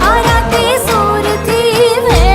આરાતે સુરથી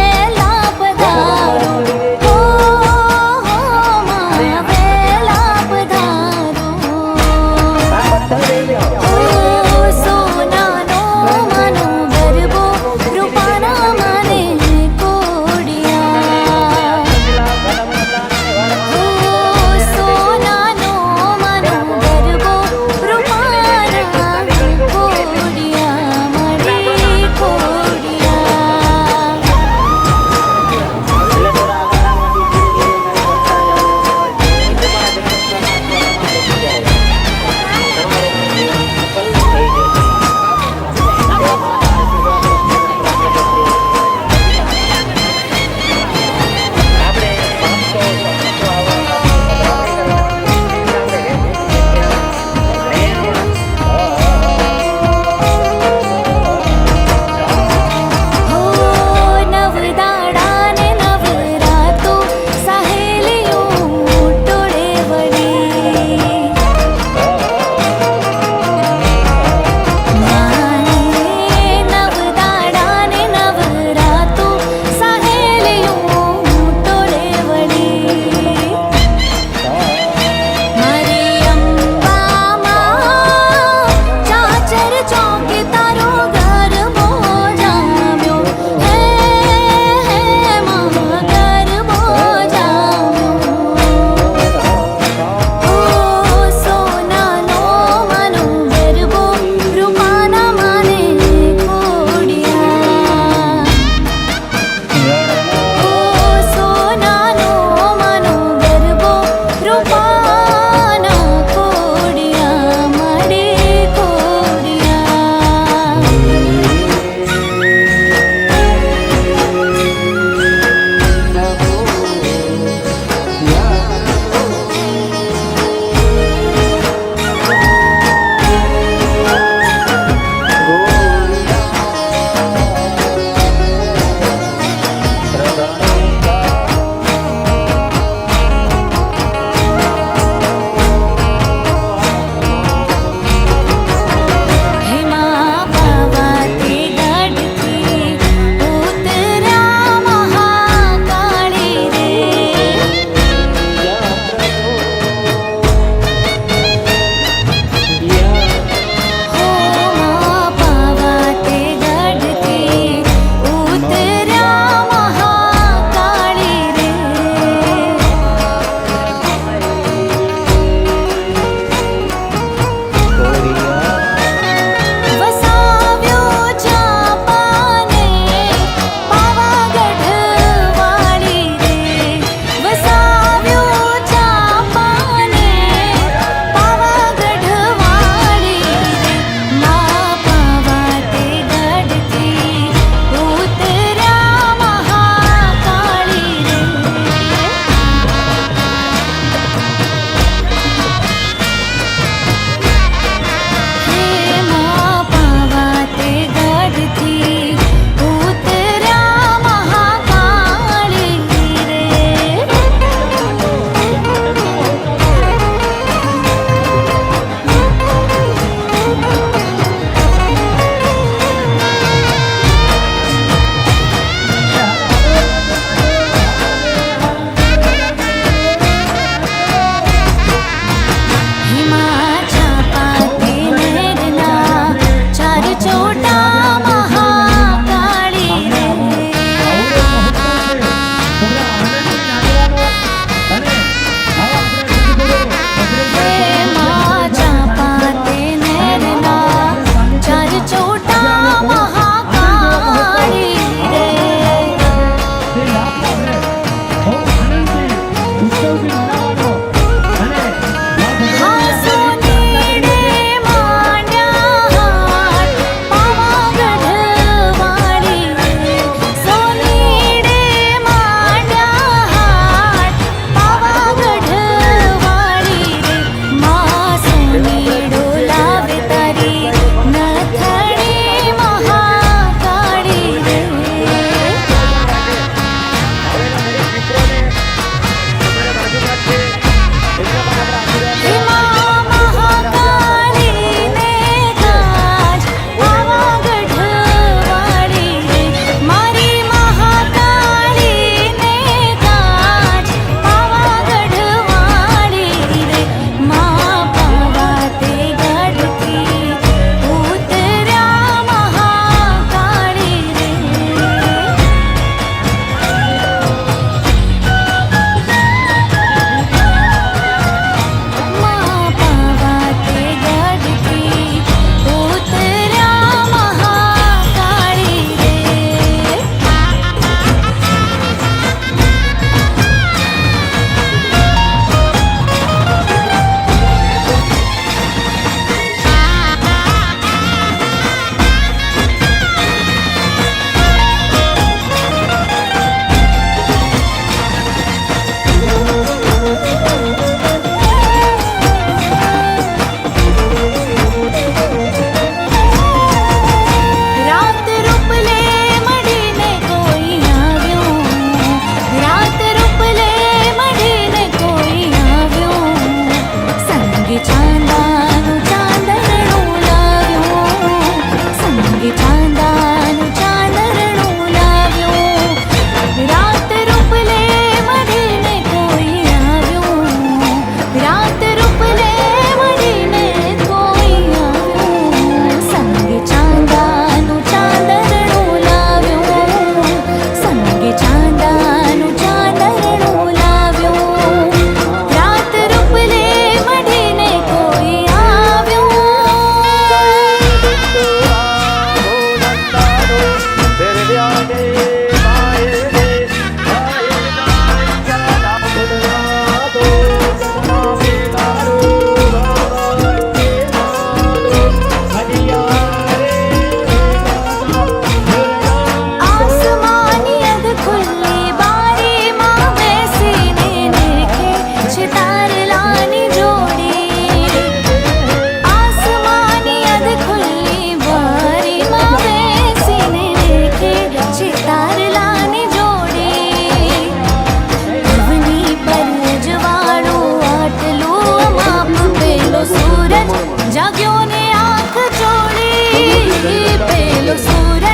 જાગ્યો ને આંખ ચોળી પેલો સૂરજ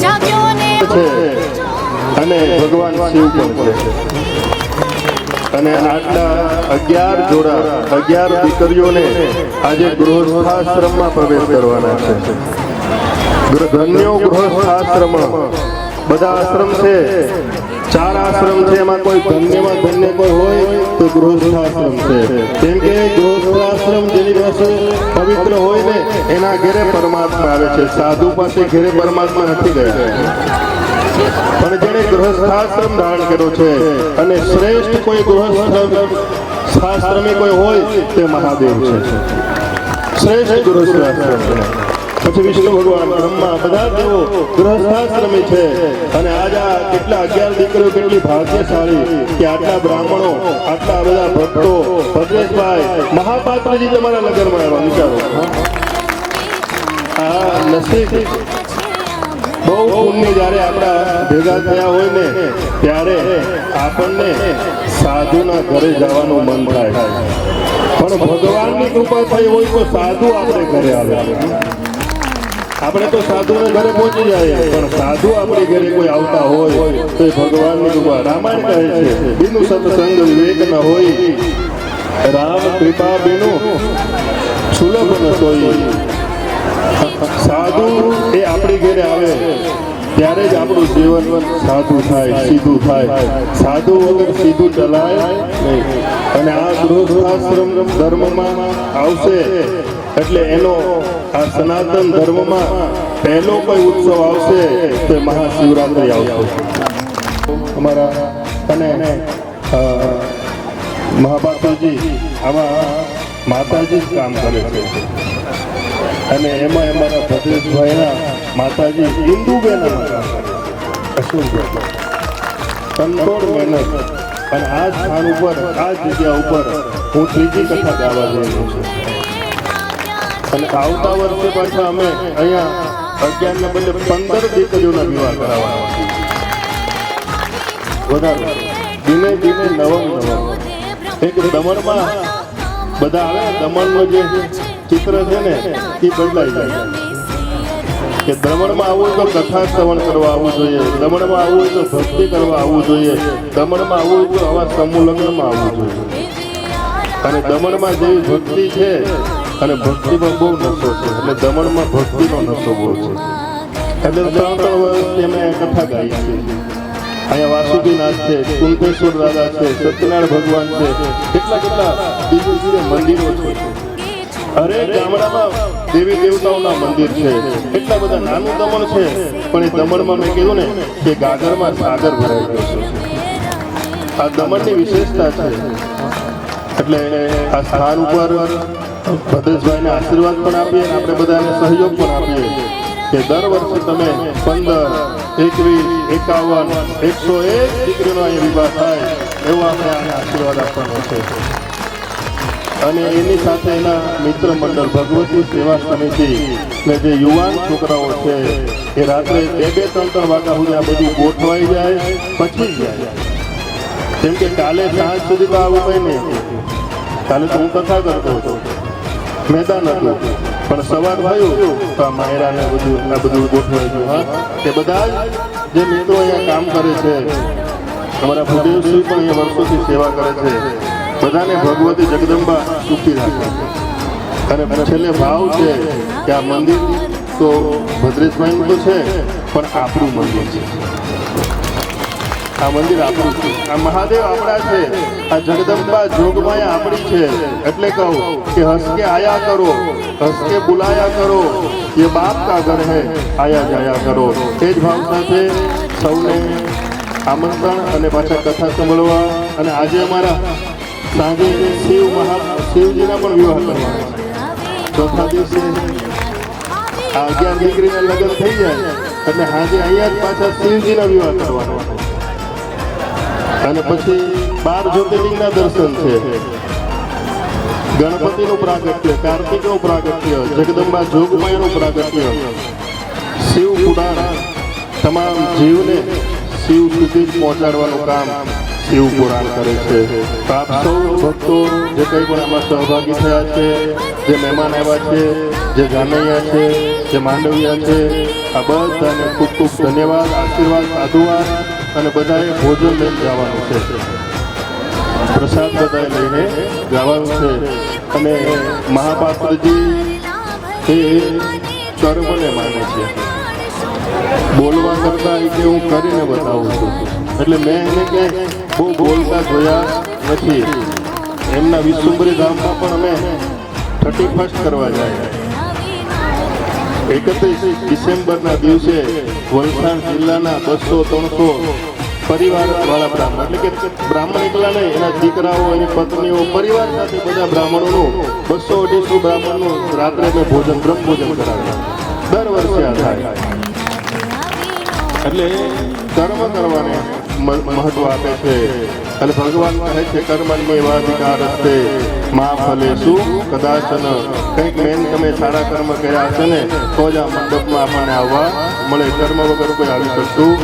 જાગ્યો ને અને ભગવાન શિવ પણ છે અને આટલા 11 જોડા 11 દીકરીઓને આજે ગૃહસ્થાશ્રમમાં પ્રવેશ કરવાના છે. ધન્યો ગૃહસ્થાશ્રમ બધા આશ્રમ છે, 4 આશ્રમ છે, એમાં કોઈ ધન્યમાં ધન્ય કોઈ હોય તો ગૃહસ્થાશ્રમ છે. કેમ કે ગૃહસ્થાશ્રમ જેની પાસે પવિત્ર હોય ને એના ઘેરે પરમાત્મા આવે છે. સાધુ પાસે ઘેરે પરમાત્મા નથી ગયા, પણ જેને ગૃહસ્થાશ્રમ ધારણ કર્યો છે અને શ્રેષ્ઠ કોઈ ગૃહસ્થાશ્રમી કોઈ હોય તે મહાદેવ છે, શ્રેષ્ઠ ગૃહસ્થાશ્રમ. પછી વિષ્ણુ ભગવાન બ્રહ્મા બધા દેવો ગૃહસ્થાશ્રમી છે. અને આજે કેટલા 11 દીકરીઓ કેટલી ભાગ્યશાળી કે આટલા બ્રાહ્મણો, આટલા બધા ભક્તો. ભદ્રેશભાઈ મહાપાત્રજી તમારા લગ્નમાં આવ્યા, વિચારો. આ નસીબ બહુ પુણ્ય. જ્યારે આપણા ભેગા થયા હોય ને ત્યારે આપણને સાધુના ઘરે જવાનું મન થાય, પણ ભગવાનની કૃપા થઈ હોય તો સાધુ આપણે ઘરે આવે. આપણે તો સાધુના ઘરે પહોંચી જાય, પણ સાધુ આપણી ઘરે કોઈ આવતા હોય તો એ ભગવાનની કૃપા. રામાયણ કહે છે બિનુ સત્સંગ વિવેક ન હોય, રામ કૃપા બિનુ સુલભ ન સોઈ. સાધુ એ આપણી ઘરે આવે ત્યારે જ આપણું જીવન સાધુ થાય, સીધું થાય. સાધુ વગર સીધું ચલાય નહીં. અને આ ગૃહસ્થાશ્રમ ધર્મમાં આવશે એટલે એનો આ સનાતન ધર્મમાં પહેલો કોઈ ઉત્સવ આવશે તો મહાશિવરાત્રિ આવશે. અમારા અને મહાપાત્રજી આવા માતાજી જ કામ કરે છે. અને એમાં અમારા ભદ્રેશભાઈના માતાજી ઇન્દુબેન કંટ્રોલ મહેનત. અને આ સ્થાન ઉપર, આ જગ્યા ઉપર હું 3જી કથા ગાવા જઈ રહ્યો છું. અને આવતા વર્ષે પાછા અમે અહીંયા 11 ને બદલે 15 દીકરીઓના વિવાહ કરાવવાના છે. વધારે દિને દિને નવમ એક દમણમાં બધા આવે, દમણનું જે ચિત્ર છે ને એ બદલાઈ જાય કે દમણમાં આવવું તો કથા શ્રવણ કરવા આવવું જોઈએ, દમણમાં આવવું હોય તો ભક્તિ કરવા આવવું જોઈએ, દમણમાં આવવું હોય તો આવા સમૂહ લગ્નમાં આવવું જોઈએ. અને દમણમાં જેવી ભક્તિ છે અને ભક્તિમાં બહુ નશો છે, એટલે દમણમાં ભક્તિનો નશો બહુ છે. એટલે 3 વર્ષથી અમે કથા ગાઈ છે. અહીંયા વાસુકીનાથ છે, કુંતેશ્વર દાદા છે, સત્યનારાયણ ભગવાન છે, કેટલા બીજે મંદિરો છે. અરે ગામડામાં દેવી દેવતાઓના મંદિર છે, એટલા બધા. નાનું દમણ છે પણ એ દમણમાં મેં કીધું ને કે ગાગરમાં સાગર ભરાઈ ગયો છે. આ દમણની વિશેષતા છે. એટલે આ સ્થાન ઉપર ભદ્રેશભાઈને આશીર્વાદ પણ આપીએ અને આપણે બધાને સહયોગ પણ આપીએ કે દર વર્ષે તમે 15, 21, 51, 101 દીકરીનો અહીં વિવાહ થાય એવો આપણે આને આશીર્વાદ આપવાનો છે. અને એની સાથે એના મિત્ર મંડળ ભગવતી સેવા સમિતિ ને જે યુવાન છોકરાઓ છે એ રાત્રે 2-3 વાગ્યા સુધી આ બધું ગોઠવાઈ જાય પછી જાય. કેમ કે કાલે સાંજ સુધી તો આવું કંઈ નહીં. કાલે તો હું કથા કરતો હતો, મેદાન હતું, પણ સવાર થયું તો આ માયરાને આ બધું ગોઠવાઈ ગયું. હા, એ બધા જે મિત્રો અહીંયા કામ કરે છે, અમારા ભૂદેવશ્રી પણ અહીંયા વર્ષોથી સેવા કરે છે. બધાને ભગવતી જગદંબા સુખી રાખે. અને છેલ્લે ભાવ છે કે આ મંદિર તો ભદ્રેશભાઈનું તો છે પણ આપણું મંદિર છે. આ મંદિર આપણું છે, આ મહાદેવ આપણા છે, આ જગદંબા જોગમાયા આપણી છે. એટલે કહું કે હંસ કે આયા કરો, હંસ કે બુલાયા કરો, ये बाप का घर है, आया जाया કરો. તે જ ભાવ સાથે સૌને આમંત્રણ અને પાછા કથા સાંભળવા. અને આજે અમારા સાંજે શિવજીના પણ વિવાહ કરવાના છે. ચોથા દિવસે આ 11 દીકરીના લગ્ન થઈ જાય એટલે આજે અહીંયા જ પાછા શિવજીના વિવાહ કરવાના. અને પછી 12 જ્યોતિર્લિંગના દર્શન છે. ગણપતિનું પ્રાગટ્ય, કાર્તિકનું પ્રાગટ્ય, જગદંબા જોગમાયાનું પ્રાગટ્ય, શિવ પુરાણ તમામ જીવને શિવ સુધી પહોંચાડવાનું કામ શિવ પુરાણ કરે છે. તો આપ સૌ ભક્તો જે કંઈ પણ આમાં સહભાગી થયા છે, જે મહેમાન આવ્યા છે, જે જાનૈયા છે, જે માંડવિયા છે, આ બધાને ખૂબ ખૂબ ધન્યવાદ, આશીર્વાદ, સાધુવાદ. અને બધાએ ભોજન લઈને જવાનું છે, પ્રસાદ બધાએ લઈને જવાનું છે. અને મહાપાત્રજી એ કર્મને માને છે. બોલવા કરતા કે હું કરીને બતાવું છું. એટલે મેં એને કે બહુ બોલતા જોયા નથી. એમના વિશ્વંભરી ધામમાં પણ અમે 31st કરવા જાય. 31 ડિસેમ્બરના દિવસે વલસાડ જિલ્લાના 200-300 પરિવારવાળા બ્રાહ્મણ, એટલે કે બ્રાહ્મણ એકલા નહીં, એના દીકરાઓ, એની પત્નીઓ, પરિવાર સાથે બધા બ્રાહ્મણોનું 200-250 બ્રાહ્મણનું રાત્રે મેં ભોજન, બ્રહ્મ ભોજન કરાવ્યા. દર વર્ષે આ થાય. એટલે કર્મ કરવાને મહત્વ આપે છે. અને ભગવાન કહે છે કર્મણ્યેવાધિકાર હસ્તે મા ફલેષુ કદાચન. કંઈક મેન તમે સારા કર્મ કર્યા હશે ને તો જ આ મંડપમાં આપણને આવવા મળે. કર્મ વગર કોઈ આવી શકતું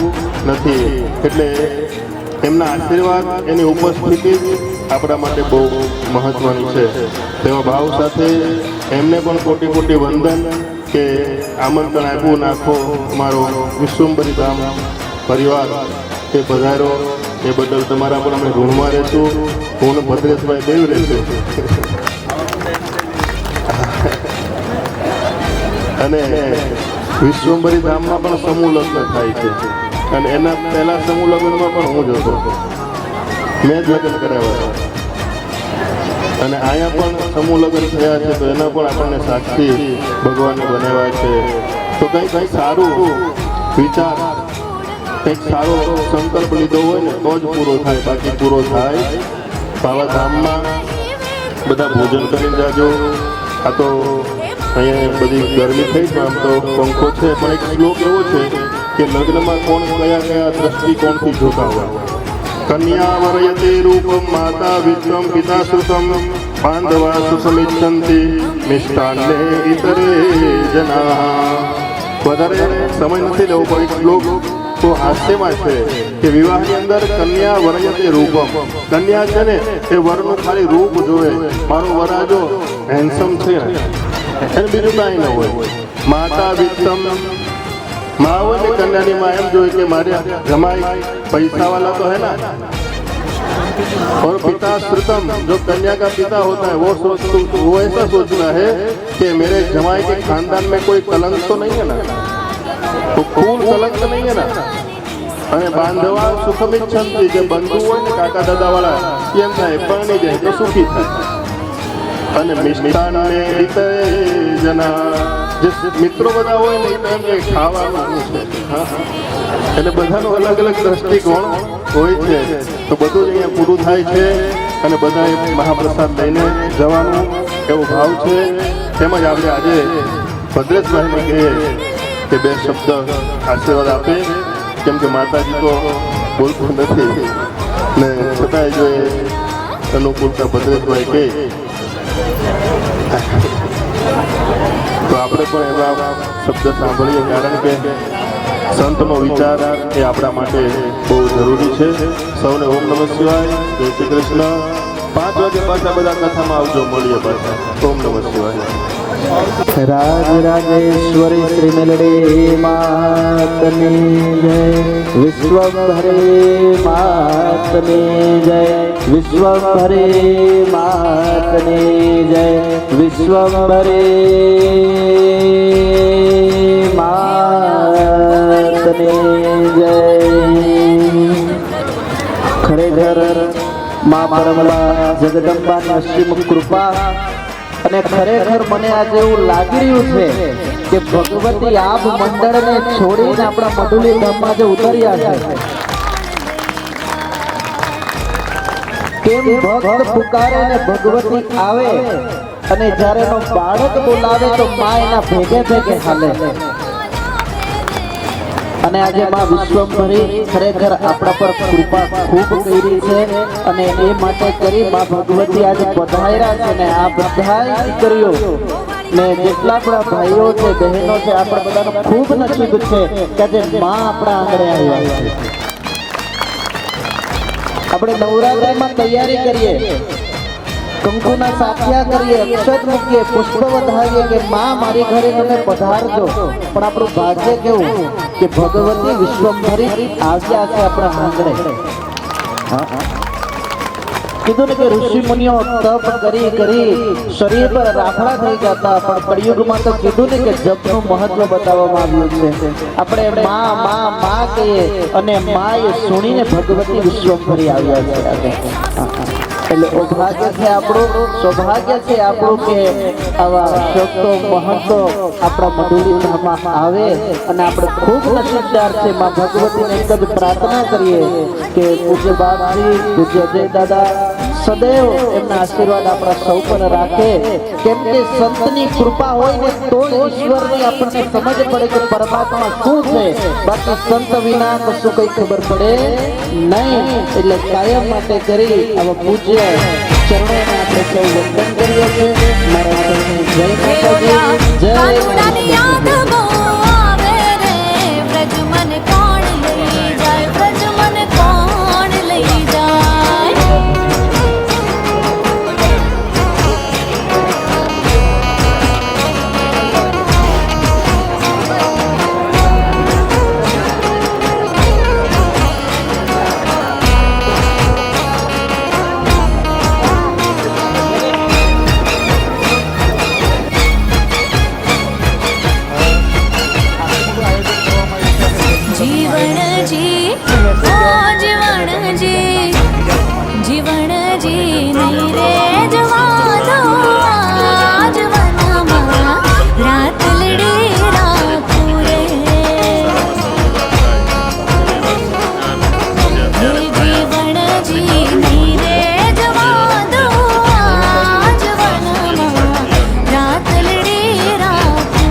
નથી. એટલે એમના આશીર્વાદ, એની ઉપસ્થિતિ આપણા માટે બહુ મહત્વની છે. તેવા ભાવ સાથે એમને પણ કોટી કોટી વંદન કે આમંત્રણ આપ્યું. નાખો અમારો વિશ્વંભરી ધામ પરિવાર એ પધારો, એ બદલ તમારા પણ અમે ઋણમાં રહેશું. હું ને ભદ્રેશભાઈ દેવ રહેશું. અને વિશ્વંભરી ધામમાં પણ સમૂહ લગ્ન થાય છે. અને એના પહેલા સમૂહ લગ્નમાં પણ હું જ હતો. મેં જ લગ્ન કરાવ્યા. અને અહીંયા પણ સમૂહ લગ્ન થયા છે, તો એના પણ આપણને સાક્ષી ભગવાને બનાવ્યા છે. તો કંઈ સારું વિચાર, કંઈક સારો સંકલ્પ લીધો હોય ને તો જ પૂરો થાય, બાકી પૂરો થાય. બાવા ધામમાં બધા ભોજન કરીને જાજો. આ તો અહીંયા બધી ગરમી થઈ છે, આમ તો પંખો છે, પણ એક શ્લોક એવો છે કે લગ્નમાં કોણ કયા કયા દ્રષ્ટિકોણથી જોતા હોય. કન્યા વરયતે રૂપમ માતા વિશ્વમ પિતા સુતમ બાંધવા સુસમિચ્છન્તિ મિષ્ટાન્ને ઇતરે જના. વધારે સમય નથી લેવો, પણ એક શ્લોક તો હાસ્યમાં છે કે વિવાહની અંદર કન્યા વરયતે રૂપમ. કન્યા છે ને એ વરનું ખાલી રૂપ જોવે. મારો વરાજો હેન્ડસમ છે ને, એને બીજું કાંઈ ન હોય. માતા વિત્તમ, માં હોય ને કન્યાની માં એમ જોઈએ કે મારે જમાઈ पैसा वाला तो है ना. और पिता श्रुतम, जो कन्या का पिता होता है वो ऐसा सोचता है कि मेरे जमाई के खानदान में कोई कलंक तो नहीं है ना, तो खून कलंक तो नहीं है ना. અને બાંધવા સુખમિચ્છન્તિ, જે બંધુ હોય ને કાકા દાદા વાળા એમ થાય પરણી જાય તો સુખી થાય. અને મિષ્ટાન્ને ઇતરે જના, જે મિત્રો બધા હોય ને એમ કે ખાવાનું છે. એટલે બધાનો અલગ અલગ દ્રષ્ટિકોણ હોય છે. તો બધું જ અહીંયા પૂરું થાય છે. અને બધાએ મહાપ્રસાદ લઈને જવાનું એવો ભાવ છે. તેમજ આપણે આજે ભદ્રેશભાઈને કહીએ કે બે શબ્દ આશીર્વાદ આપે, કેમ કે માતાજી તો બોલતું નથી ને છતાંય જો એ અનુકૂળતા ભદ્રેશભાઈ કહે તો આપણે પણ એવા શબ્દ સાંભળીએ. કારણ કે સંતનો વિચાર એ આપણા માટે બહુ જરૂરી છે. સૌને ઓમ નમઃ શિવાય, જય શ્રી કૃષ્ણ. 5 વાગે પાછા બધા કથામાં આવજો, મળીએ પાછા. ઓમ નમઃ શિવાય. રાજ રાજેશ્વરી શ્રી મેલડી માતની જય, વિશ્વભરે માતની જય, વિશ્વભરે માતની જય, વિશ્વભરે માતની જય. ખરેખર મા પરમા જગદંબાની અસીમ કૃપા. અને ખરેખર મને આજે એવું લાગી રહ્યું છે કે ભગવતી આભ મંડળને છોડીને આપણા મઢુલી ધામમાં જે ઉતર્યા છે. કેમ ભક્ત પુકારે ને ભગવતી આવે, અને જ્યારે એનો બાળક બોલાવે તો મા એના ભેગે ભેગે હાલે. અને આજે માં વિશ્વંભરી ખરેખર આપણા પર કૃપા ખૂબ કરી છે. અને એ માટે કરી માં ભગવતી આજે પધાર્યા છે. ને આ બધા દીકરીઓ ને જેટલા આપણા ભાઈઓ છે, બહેનો છે, આપણા બધાનો ખૂબ નસીબ છે કે આજે માં આપણા આંગણે આવ્યા છે. આ આપણે નવરાત્રિમાં તૈયારી કરીએ, કંકુના સાથિયા કરીએ, અક્ષત મૂકીએ, પુષ્પ વધાવીએ કે માં મારી ઘરે તમે પધારજો, પણ આપણું ભાગ્ય કેવું કે ભગવતી વિશ્વંભરી આવ્યા છે આપણા આંગણે. કીધું ને કે ઋષિ મુનિઓ તપ કરી કરી શરીર પર રાફડા થઈ જતા, પણ કળિયુગમાં તો કીધું ને કે જપનું મહત્વ બતાવવામાં આવ્યું છે. આપણે માં માં માં કહીએ અને માં એ સુણીને ભગવતી વિશ્વંભરી આવ્યા છે આજે. એટલે સૌભાગ્ય છે આપણું, સૌભાગ્ય છે આપણું કે આવા શબ્દો મહંતો આપણા મધુલી ધામમાં આવે અને આપણે ખૂબ નસીબદાર છે. માં ભગવતીને એક જ પ્રાર્થના કરીએ કે પૂજ્ય બાપજી, પૂજ્ય જય દાદા સદૈવ એમના આશીર્વાદ આપણા સૌ પર રાખે. કેમ કે સંતની કૃપા હોય ને તો જ ઈશ્વરની આપણને સમજ પડે કે પરમાત્મા શું છે, બાકી સંત વિના કશું કઈ ખબર પડે નહીં. એટલે કાયમ માટે કરી આવા પૂજ્ય ચરણોને આપણે સૌ વંદન કરીએ છીએ. મારા જય માતાજી, જય કાનુડાની યાદ બહુ આવે રે, વ્રજ મને કોણ લઈ જાય, વ્રજ મને કોણ લઈ જાય. જીવણજી ઓ જીવણજી, જીવણજી નહીં રે જવા દો આ જીવનમાં, રાત લડી રાખું રે. જીવણજી નહીં રે જવા દો આ જીવનમાં, રાત લડી રાખું રે.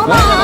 માં